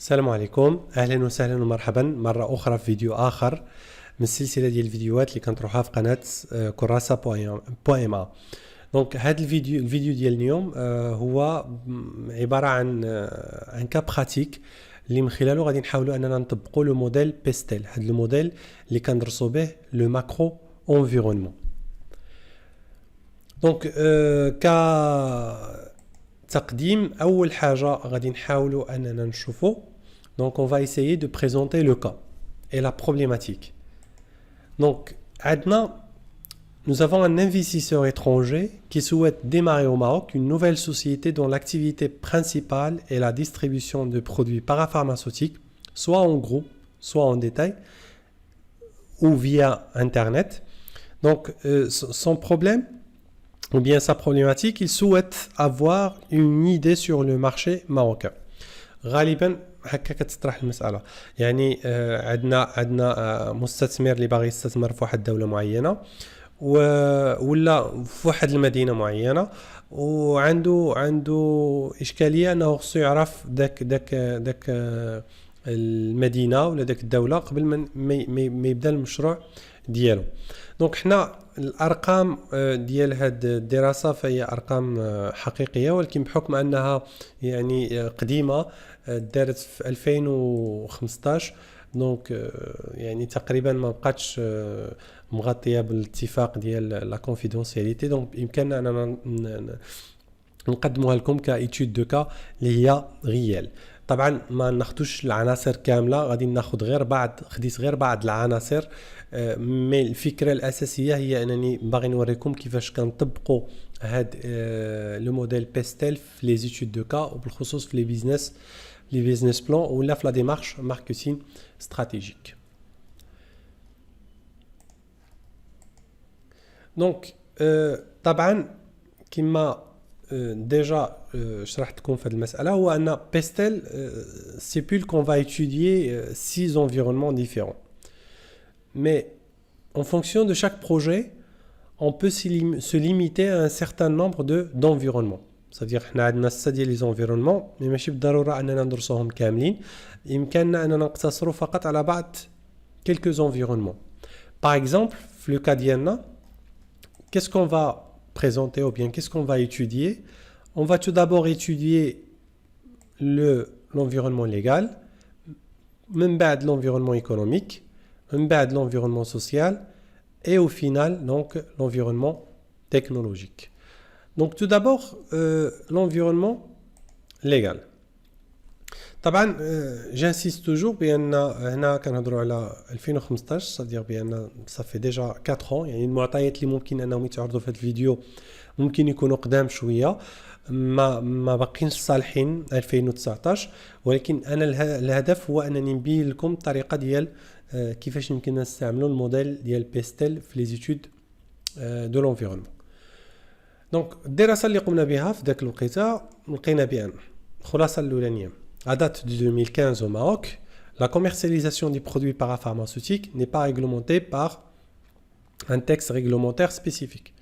السلام عليكم، اهلا وسهلا ومرحبا مره اخرى في فيديو اخر من السلسله ديال الفيديوهات اللي كنطرحها في قناه كراسه بوان ام. دونك هذا الفيديو ديال اليوم هو عباره عن كا براتيك اللي من خلاله غادي نحاولوا اننا نطبقوا لو موديل بيستيل، هذا الموديل اللي كندرسوا به لو ماكرو انفيرونمون. دونك تقديم اول حاجه غادي نحاولوا اننا نشوفوا. Donc on va essayer de présenter le cas et la problématique. Donc nous avons un investisseur étranger qui souhaite démarrer au Maroc une nouvelle société dont l'activité principale est la distribution de produits parapharmaceutiques, soit en gros, soit en détail, ou via Internet. Donc son problème, ou bien sa problématique, il souhaite avoir une idée sur le marché marocain. غالبا هكا كتطرح المساله، يعني عندنا مستثمر اللي باغي يستثمر في واحد الدوله معينه ولا في واحد المدينه معينه، وعنده اشكاليه انه خصو يعرف داك المدينه ولا داك الدوله قبل ما يبدا المشروع ديالو. دونك حنا الارقام ديال هاد الدراسه فهي ارقام حقيقيه، ولكن بحكم انها يعني قديمه دارت في 2015، دونك يعني تقريبا ما بقاتش مغطيه بالاتفاق ديال لا كونفيدونسياليتي. دونك يمكننا اننا نقدموها لكم كايتود دو كا اللي هي ريال. طبعا ما ناخذوش العناصر كامله، غادي ناخذ خديت غير بعض العناصر، مي الفكره الاساسيه هي انني باغي نوريكم كيفاش كنطبقوا هاد لو موديل بيستيل في لي زيتود دو كا، وبالخصوص في لي بيزنس بلان ولا في لا ديمارش ماركتين استراتيجيك. دونك طبعا كما déjà شرحت لكم في هذه المساله، هو ان بيستيل سيبول qu'on va étudier 6 environnements différents. Mais en fonction de chaque projet, on peut se limiter à un certain nombre d'environnements. C'est-à-dire حنا عندنا 6 ديال لي زونفيرونمون، مي ماشي بالضروره اننا ندرسوهم كاملين، يمكننا اننا نقتصروا فقط على بعض quelques environnements. Par exemple, في لو كا ديالنا qu'est-ce qu'on va présenter ou bien qu'est-ce qu'on va étudier? On va tout d'abord étudier l'environnement légal, من بعد l'environnement économique, من بعد l'environnement social et au final donc l'environnement technologique. Donc tout d'abord l'environnement légal. طبعا j'insiste toujours بان هنا كنهضروا على 2015، c'est-à-dire بان ça fait déjà 4 ans. يعني المعطيات اللي ممكن انهم يتعرضوا في هذا الفيديو ممكن يكونوا قدام شويه، ما باقينش صالحين 2019، ولكن انا الهدف هو انني نبين لكم الطريقه ديال كيفاش يمكننا نستعملوا الموديل ديال بيستيل في لي زيتود دو لونفيرونمون. دونك الدراسه اللي قمنا بها في ذاك الوقيته لقينا بان الخلاصه الاولانيه: à date de 2015 au Maroc, la commercialisation des produits parapharmaceutiques n'est pas réglementée par un texte réglementaire spécifique.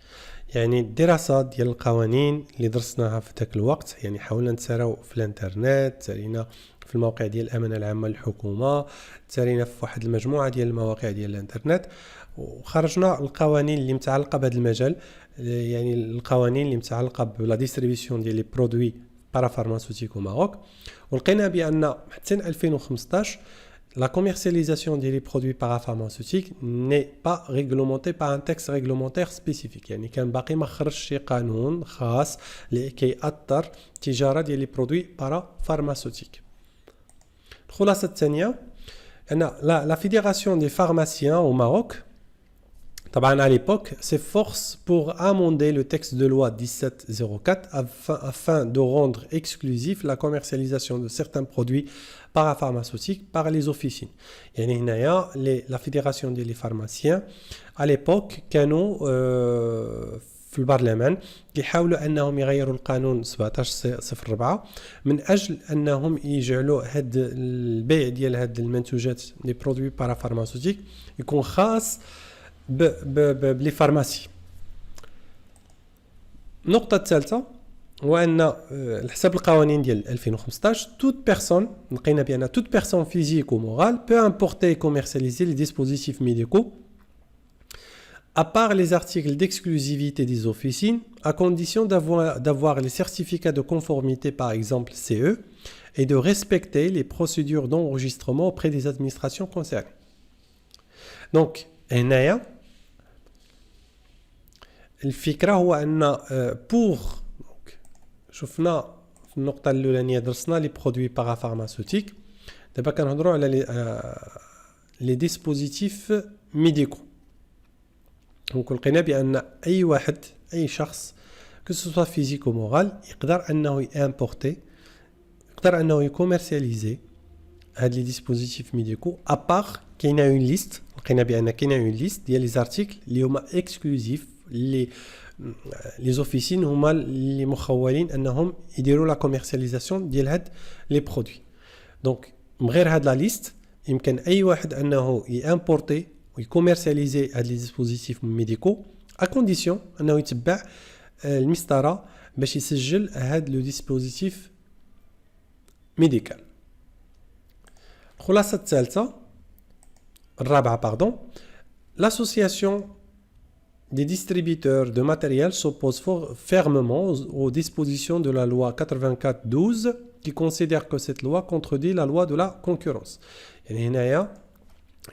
يعني الدراسات ديال القوانين اللي درسناها في ذاك الوقت، يعني حاولنا نتسراو في الانترنت، تسالينا في الموقع ديال الامانه العامه للحكومه، تسالينا في واحد المجموعه ديال المواقع ديال الانترنت، وخرجنا القوانين اللي متعلقه بهذا المجال، يعني القوانين اللي متعلقه بلا ديستريبيسيون ديال لي برودوي parapharmaceutique au Maroc. ولقينا بان حتى 2015 la commercialisation des produits parapharmaceutiques n'est pas réglementée par un texte réglementaire spécifique. يعني كان باقي ما خرجش شي قانون خاص اللي كيأثر التجاره ديال لي برودوي parapharmaceutiques. الخلاصه الثانيه ان la fédération des pharmaciens au Maroc, à l'époque, s'efforce pour amender le texte de loi 1704 afin de rendre exclusif la commercialisation de certains produits parapharmaceutiques par les officines. يعني هنايا la fédération des pharmaciens à l'époque كانوا في البرلمان كيحاولوا انهم يغيروا القانون 1704 من اجل انهم يجعلوا هاد البيع ديال هاد المنتوجات لي برودوي بارافارماسيوتيك يكون خاص بلي فارماسي. النقطة الثالثة وان حسب القوانين ديال 2015 لقينا بان toute personne physique ou morale peut importer et commercialiser les dispositifs médicaux à part les articles d'exclusivité des officines, à condition d'avoir les certificats de conformité, par exemple CE, et de respecter les procédures d'enregistrement auprès des administrations concernées. Donc, هنايا الفكرة هو أن pour شفنا في النقطة الأولانية درسنا les produits parapharmaceutiques. دابا كنهضروا على les dispositifs médicaux. دونك لقينا بان اي واحد اي شخص que ce soit physique ou moral يقدر انه يامبورتي يقدر انه يكوميرسياليزي هاد لي ديسبوزيتيف ميديكو ابار كاينه اون ليست. لقينا بان كاينه اون ليست ديال لي زارتيكل اللي هما اكسكلوزيف لي زوفيسين هما اللي مخولين انهم يديروا لا كوميرسياليزاسيون ديال هاد لي برودوي. دونك من غير هاد لا ليست يمكن اي واحد انه يامبورتي ويكوميرسياليزي هاد لي ديسبوزيتيف ميديكو ا كونديسيون انه يتبع المسطره باش يسجل هاد لو ديسبوزيتيف ميديكال. الخلاصه الثالثه الرابعه باردون l'association des distributeurs de matériel s'oppose fermement aux dispositions de la loi 84/12 qui considère que cette loi contredit la loi de la concurrence. يعني هنايا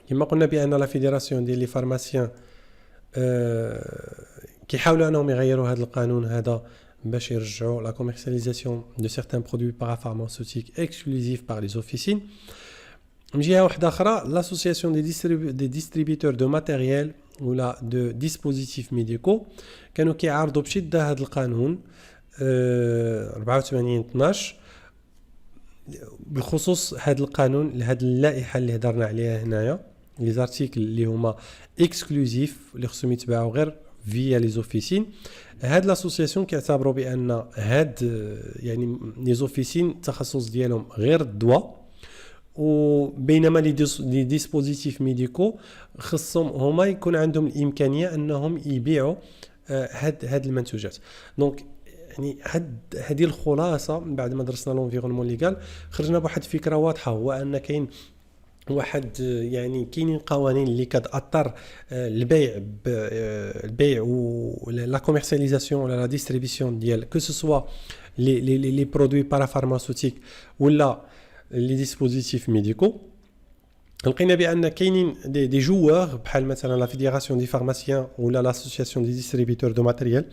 كما قلنا بان لا فيدراسيون ديال لي فارماسيان كيحاولوا انهم يغيروا هذا القانون هذا باش يرجعوا لا كوميرسياليزاسيون دو سيغتان برودوي بارافارماسوتيك اكسكلوزيف بار لي اوفيسين. من جهه واحده اخرى لاسوسياسيون دي ديستريبيتور دو ماتيريال ولا دو ديسبوزيتيف ميديكو كانوا كيعارضوا بشده هذا القانون 84/12 بالخصوص هذا القانون هذه اللائحه اللي هضرنا عليها هنايا لي زارتيكل اللي هما اكسكلوزيف اللي خصهم يتباعوا غير فيا لي زوفيسين. هاد لاسوسياسيون كيعتبروا بان هاد يعني لي زوفيسين التخصص ديالهم غير الدواء وبينما لي ديسبوزيتيف ميديكو خصهم هما يكون عندهم الامكانيه انهم يبيعوا هاد المنتوجات. دونك يعني هذه الخلاصه بعد ما درسنا لونفيرونمون ليغال خرجنا بواحد الفكره واضحه هو ان كاين واحد يعني كاينين قوانين اللي كتاثر البيع ولا لا كوميرسياليزاسيون ولا لا ديستريبيسيون ديال كو سوا لي برودوي بارافارماسوتيك ولا لي ديسبوزيتيف ميديكو. لقينا بان كاينين دي جوار بحال مثلا لا فيدراسيون دي فارماسيان ولا لاسوسياسيون دي ديستريبيتور دو ماتيريال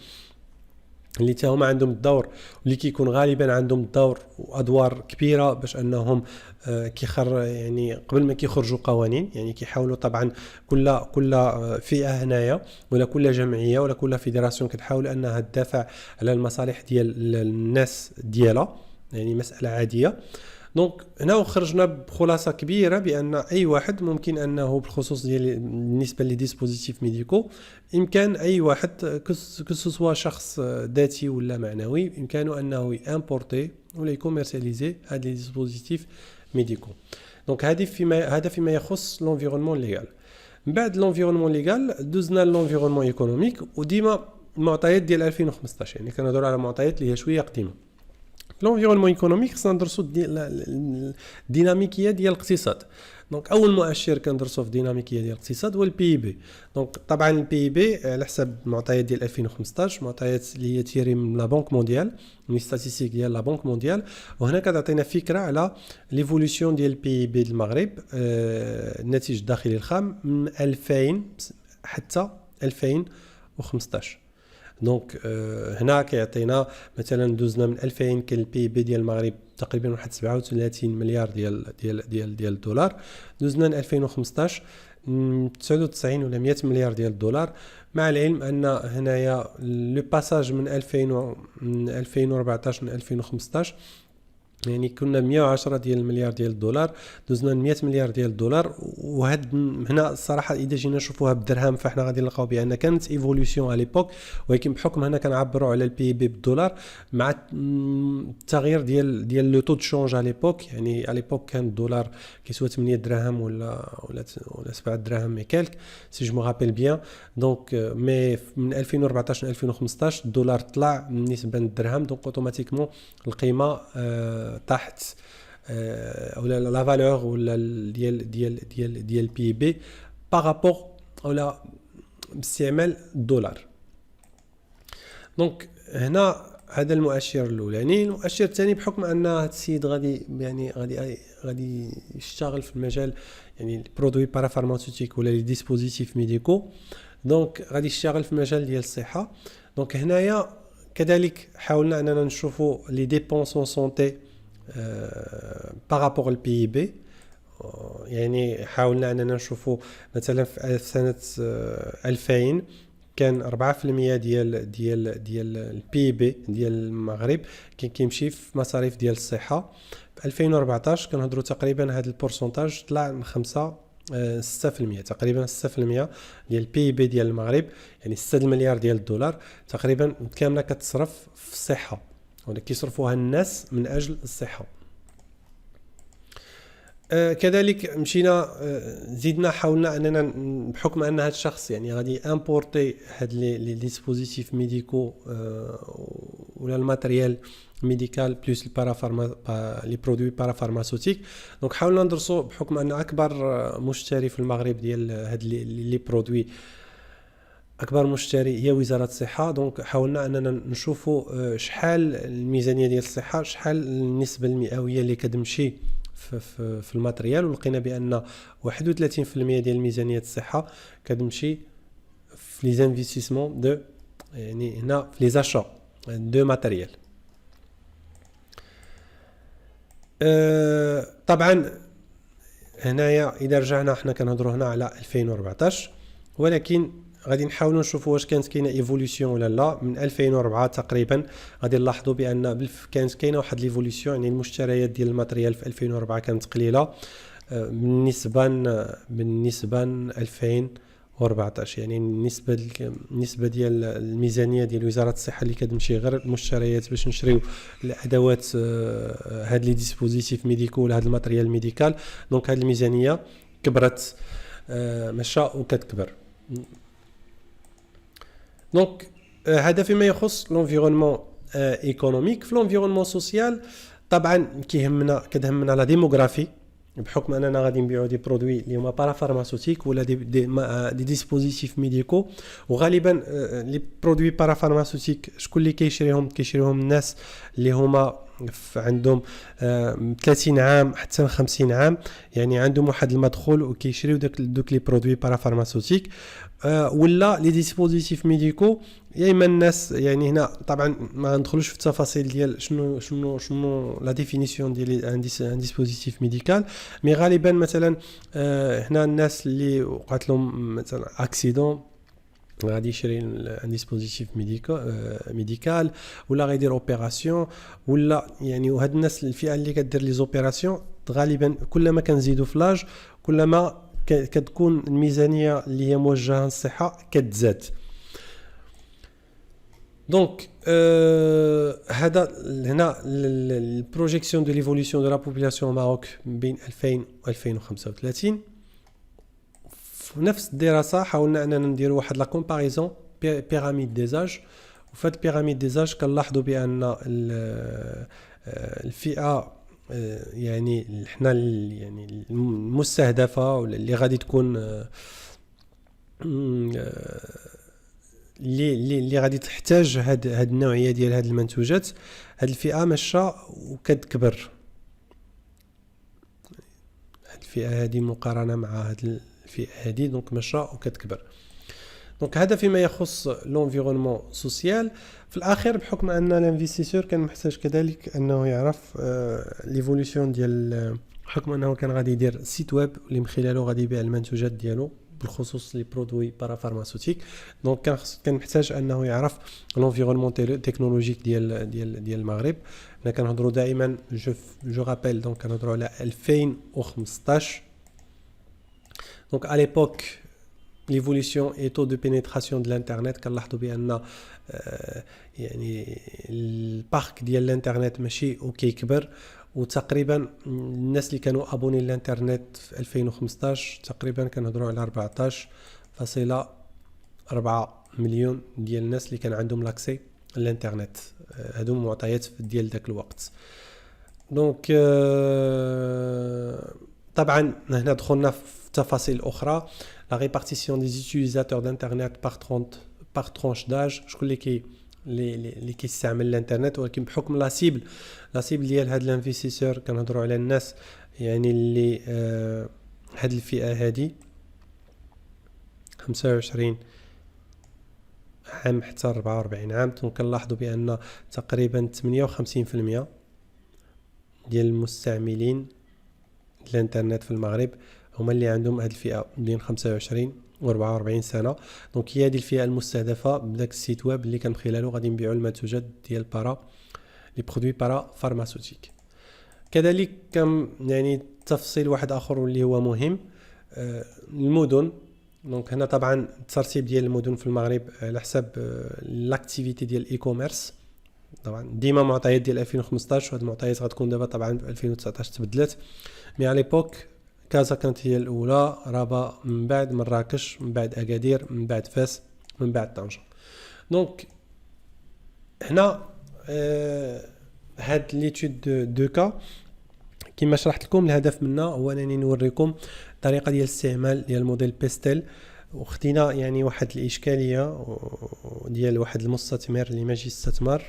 اللي هما عندهم الدور واللي كيكون غالبا عندهم الدور وادوار كبيره باش انهم يعني قبل ما كيخرجوا قوانين يعني كيحاولوا طبعا كل فئه هنايا ولا كل جمعيه ولا كل فيدراسيون كتحاول انها تدافع على المصالح ديال الناس ديالها يعني مساله عاديه. دونك هنا خرجنا بخلاصه كبيره بان اي واحد ممكن انه بالخصوص ديال بالنسبه لي ديسبوزيتيف ميديكو امكان اي واحد كسوا شخص ذاتي ولا معنوي امكانه انه يامبورتي ولا يكوميرسياليزي هاد لي ديسبوزيتيف ميديكو. دونك هذا فيما يخص لونفيرونمون ليغال. من بعد لونفيرونمون ليغال دوزنا لونفيرونمون ايكونوميك وديما المعطيات ديال 2015 يعني كنهضروا على معطيات اللي هي شويه قديمه. لونفيرونمون ايكونوميك خصنا ندرسوا الديناميكيه ديال الاقتصاد. دونك اول مؤشر كندرسوا في الديناميكيه ديال الاقتصاد هو البي بي. دونك طبعا البي بي على حسب المعطيات ديال 2015 معطيات اللي هي تيري من لا بنك مونديال من ستاتيستيك ديال لا بنك مونديال وهنا كتعطينا فكره على ليفولوسيون ديال البي بي المغرب الناتج الداخلي الخام من 2000 حتى 2015. دونك هنا كيعطينا مثلا دوزنا من 2000 كان البي بي ديال المغرب تقريبا واحد 37 مليار ديال الدولار. دوزنا ل 2015 99 ولا 100 مليار ديال الدولار مع العلم ان هنايا لو باساج من 2014 ل 2015 يعني كنا 110 ديال المليار ديال الدولار دوزنا 100 مليار ديال الدولار. وهاد هنا الصراحه اذا جينا نشوفوها بالدرهم فاحنا غادي نلقاو بان كانت ايفوليوشن على ليبوك، ولكن بحكم هنا كنعبروا على البي بي بالدولار مع التغيير ديال لو تو دو شونج على ليبوك. يعني على ليبوك كان الدولار كيسوى 8 دراهم ولا 7 دراهم مي كالك سي جو مو رابيل بيان. دونك مي من 2014 ل 2015 الدولار طلع بالنسبه للدرهم، دونك اوتوماتيكمون القيمه تحت ولا لا فالور ولا ديال البي بي بارابور ولا باستعمال الدولار. دونك هنا هذا المؤشر الاولاني. المؤشر الثاني بحكم ان هذا السيد غادي يشتغل في المجال يعني البرودوي بارافارماسيوتيك ولا لي ديسبوزيتيف ميديكو، دونك غادي يشتغل في المجال ديال الصحه. دونك هنايا كذلك حاولنا اننا نشوفوا لي ديبونس اون سونتي بارابور البي بي. يعني حاولنا اننا نشوفوا مثلا في سنه 2000 كان 4% ديال البي بي ديال المغرب كان كيمشي في مصاريف ديال الصحه. في 2014 كنهضروا تقريبا هذا البورسونتاج طلع من 6%، تقريبا 6% ديال البي بي ديال المغرب، يعني 6 مليار ديال الدولار تقريبا كامله كتصرف في الصحه ولا كيصرفوها الناس من اجل الصحه. كذلك مشينا زيدنا حاولنا اننا بحكم ان هذا الشخص يعني غادي امبورتي هاد لي ديسبوزيتيف ميديكو ولا الماتريال ميديكال بلس البارافارما لي برودوي بارافارماسيوتيك. دونك حاولنا ندرسوا بحكم ان اكبر مشتري في المغرب ديال هاد لي برودوي، اكبر مشتري هي وزاره الصحه. دونك حاولنا اننا نشوفوا شحال الميزانيه ديال الصحه، شحال النسبه المئويه اللي كتمشي في الماتريال، ولقينا بان 31% ديال ميزانيه الصحه كتمشي في لي انفستيسمون دو، يعني هنا في لي زاشا دو ماتريال. طبعا هنايا اذا رجعنا حنا كنهضروا هنا على 2014، ولكن غادي نحاولوا نشوفوا واش كانت كاينه ايفوليوشن ولا لا. من 2004 تقريبا غادي نلاحظوا بان كانت كاينه واحد ليفوليوشن، يعني المشتريات ديال الماتريال في 2004 كانت قليله بالنسبه ل 2014. يعني النسبه ديال الميزانيه ديال وزاره الصحه اللي كتمشي غير المشتريات باش نشريو الادوات هاد لي ديسبوزيتيف ميديكو ولا هاد الماتريال ميديكال، دونك هاد الميزانيه كبرت مشى وكتكبر. دونك هذا فيما يخص لونفيرونمون ايكونوميك. في لونفيرونمون سوسيال طبعا كتهمنا لا ديموغرافي، بحكم اننا غادي نبيعوا دي برودوي اللي هما بارافارماسيوتيك ولا دي ديسبوزيتيف ميديكو، وغالبا لي برودوي بارافارماسيوتيك شكون اللي كيشريهم الناس اللي هما عندهم 30 عام حتى 50 عام، يعني عندهم واحد المدخول وكيشريو دوك لي برودوي بارافارماسيوتيك ولا لي ديسبوزيتيف ميديكو. يا اما الناس يعني هنا طبعا ما ندخلوش في التفاصيل ديال شنو لا ديفينيسيون ديال ان ديسبوزيتيف ميديكال، مي غالبا مثلا هنا الناس اللي وقعت لهم مثلا اكسيدون غادي يشري ان ديسبوزيتيف ميديكال ولا غيدير اوبيراسيون ولا يعني. وهاد الناس الفئه اللي كدير لي زوبيراسيون غالبا كلما كنزيدوا في لاج كلما كتكون الميزانيه اللي هي موجهه للصحه كتزاد. دونك هذا هنا البروجيكسيون دو ليفوليسيون دو لا بوبولاسيون ماروك بين 2000 و 2035. في نفس الدراسه حاولنا اننا نديروا واحد لا كومباريزون بيراميد دي زاج، وفي هاد بيراميد دي زاج كنلاحظوا بان الفئه يعني حنا يعني المستهدفه ولا اللي غادي تكون اللي غادي تحتاج هاد النوعيه ديال هاد المنتوجات، هاد الفئه ماشيه وكتكبر. هاد الفئه هذه مقارنه مع هاد الفئه هذه دونك ماشيه وكتكبر. دونك هذا فيما يخص لونفيرونمون سوسيال. في الاخير بحكم ان الانفستيسور كان محتاج كذلك انه يعرف ليفوليسيون ديال، بحكم انه كان غادي يدير سيت ويب اللي من خلاله غادي يبيع المنتوجات ديالو بالخصوص لي برودوي بارافارماسوتيك. دونك كان محتاج انه يعرف لونفيرونمون تكنولوجيك ديال المغرب. حنا كنهضروا دائما جو رابيل دونك كنهضروا على 2015. دونك à l'époque l'évolution et taux de pénétration de l'internet كنلاحظوا بان يعني البارك ديال الانترنت ماشي وكيكبر، وتقريبا الناس اللي كانوا ابوني للانترنت في 2015 تقريبا كنهضروا على 14.4 مليون ديال الناس اللي كان عندهم لاكسي للانترنت. هادو معطيات ديال داك الوقت. دونك طبعا هنا دخلنا في تفاصيل اخرى. لا ريبارتيسيون دي utilisateurs d'internet par tranche d'âge. شكون اللي كيستعمل الانترنت، ولكن بحكم لا سيبل ديال هاد الانفستيسور كنهضروا على الناس يعني اللي هاد الفئه هادي 25 عام حتى 44 عام. كنلاحظوا بان تقريبا 58% ديال المستعملين الانترنت في المغرب هما اللي عندهم هاد الفئه بين 25 و 44 سنه. دونك هي هذه الفئه المستهدفه بداك السيت ويب اللي كان من خلاله غادي نبيعوا المنتوجات ديال لي برودوي بارا فارماسوتيك. كذلك كم يعني تفصيل واحد اخر اللي هو مهم، المدن. دونك هنا طبعا الترتيب ديال المدن في المغرب على حسب لاكتيفيتي ديال الاي كوميرس. طبعا ديما معطيات ديال 2015 وهاد المعطيات غتكون دابا طبعا في 2019 تبدلت. مي على ليبوك كازا كانت هي الاولى، رابا من بعد مراكش، من بعد اكادير، من بعد فاس، من بعد طنجة. دونك هنا هاد ليتود دو كا كما شرحت لكم الهدف منها هو انني نوريكم الطريقه ديال الاستعمال ديال موديل بيستيل. وخدينا يعني واحد الاشكاليه ديال واحد المستثمر اللي ماشي استثمر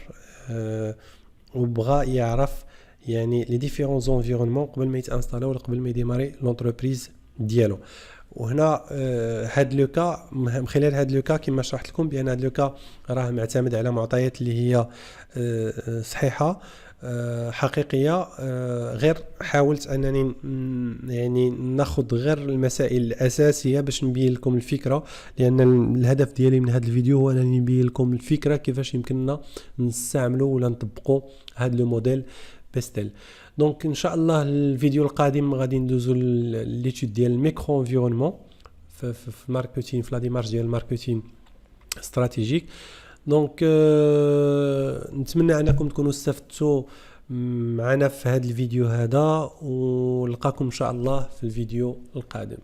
وبغى يعرف يعني لي ديفيرون زونفيرونمون قبل ما يتانستالو ولا قبل ما يديماري لونتربريز ديالو. وهنا هاد لو كا من خلال هاد لو كا كما شرحت لكم بان هاد لو كا راه معتمد على معطيات اللي هي صحيحه حقيقيه. غير حاولت انني يعني ناخذ غير المسائل الاساسيه باش نبين لكم الفكره، لان الهدف ديالي من هذا الفيديو هو انني نبين لكم الفكره كيفاش يمكننا نستعملوا ولا نطبقوا هذا لو موديل بيستيل. دونك ان شاء الله الفيديو القادم غادي ندوزو ليتود ديال الميكرو انفيرونمون في ماركتين، في لا ديمارش ديال الماركتين استراتيجيك. دونك نتمنى انكم تكونوا استفدتوا معنا في هذا الفيديو هذا، ونلقاكم ان شاء الله في الفيديو القادم.